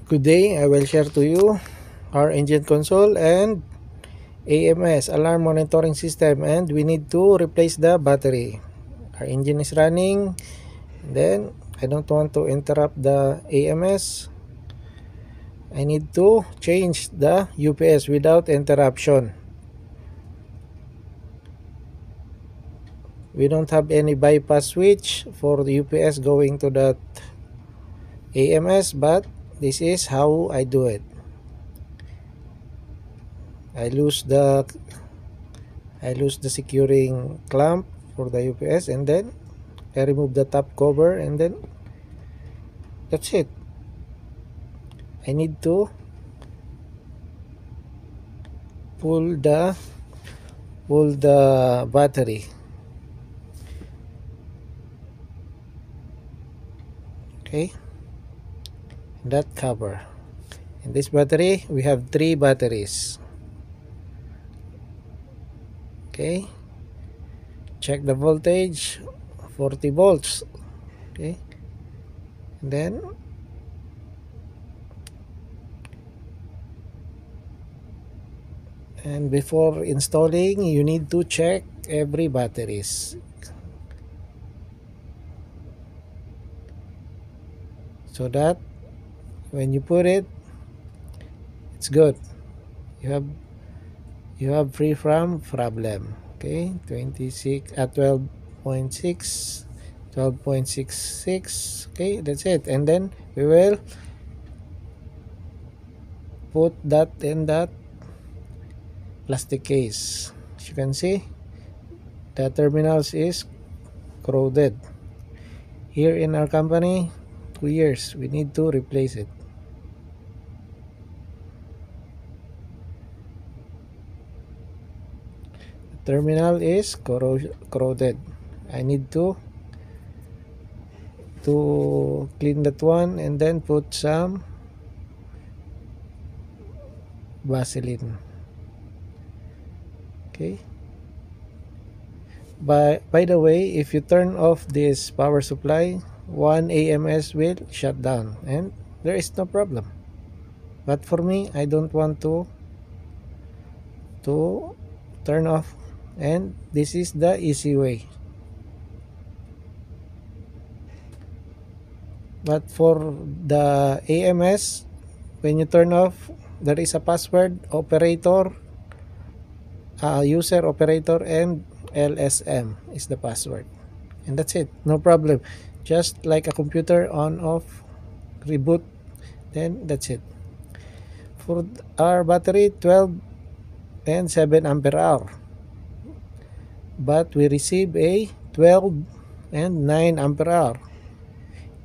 Good day, I will share to you our engine console and AMS alarm monitoring system, and we need to replace the battery. Our engine is running, then I don't want to interrupt the AMS. I need to change the UPS without interruption. We don't have any bypass switch for the UPS going to that AMS, but this is how I do it. I lose the securing clamp for the UPS, and then I remove the top cover, and then that's it. I need to pull the battery. Okay, that cover. In this battery we have 3 batteries. Okay, check the voltage, 40 volts. Okay, and then before installing, you need to check every batteries, so that when you put it, it's good. You have free from problem. Okay, 26 at 12.6, 12.66. Okay, that's it. And then we will put that in that plastic case. As you can see, the terminals is corroded. Here in our company, 2 years we need to replace it. The terminal is corroded. I need to clean that one, and then put some Vaseline. Okay, by the way, if you turn off this power supply, one AMS will shut down and there is no problem. But for me, I don't want to turn off, and this is the easy way. But for the AMS, when you turn off, there is a password, operator, user, operator, and LSM is the password, and that's it. No problem. Just like a computer, on, off, reboot, then that's it. For our battery, 12 and 7 ampere hour, but we receive a 12 and 9 ampere hour,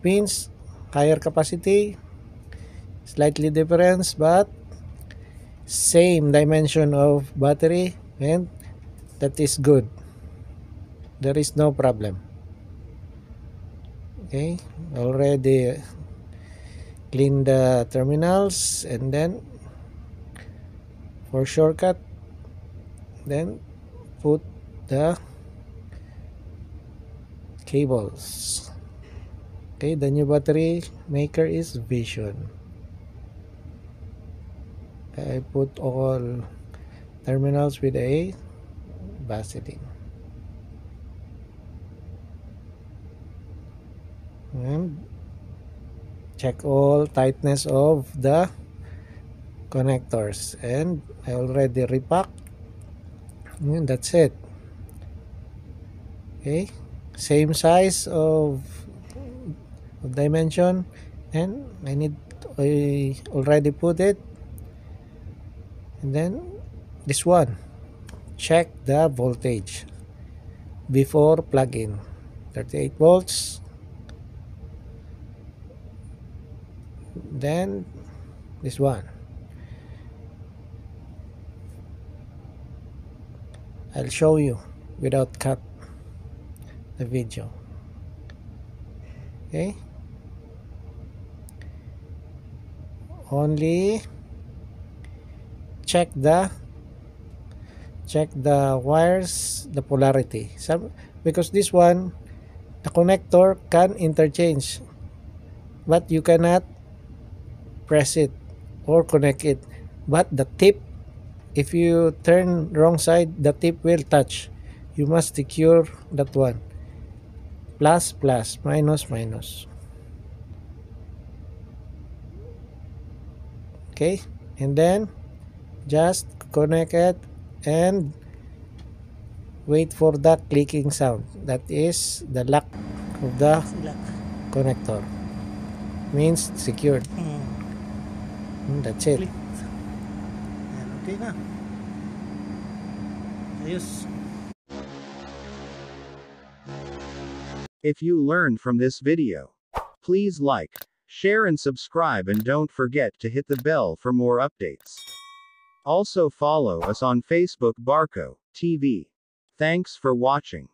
means higher capacity, slightly difference, but same dimension of battery, and that is good. There is no problem. Okay, already clean the terminals, and then for shortcut, then put the cables. Okay, the new battery maker is Vision. I put all terminals with a Vaseline, and check all tightness of the connectors, and I already repacked, and that's it. Okay, same size of dimension, and I already put it. And then this one, check the voltage before plug-in, 38 volts. Then this one, I'll show you without cut the video. Okay, only check the wires, the polarity, because this one, the connector can interchange, but you cannot press it or connect it, but the tip, if you turn wrong side, the tip will touch. You must secure that one. Plus plus, minus minus. Okay, and then just connect it and wait for the clicking sound. That is the lock of the Lock. connector. Means secured. That's it. Click. Ayan, okay na. Ayos. If you learned from this video, please like, share and subscribe, and don't forget to hit the bell for more updates. Also follow us on Facebook Barco TV. Thanks for watching.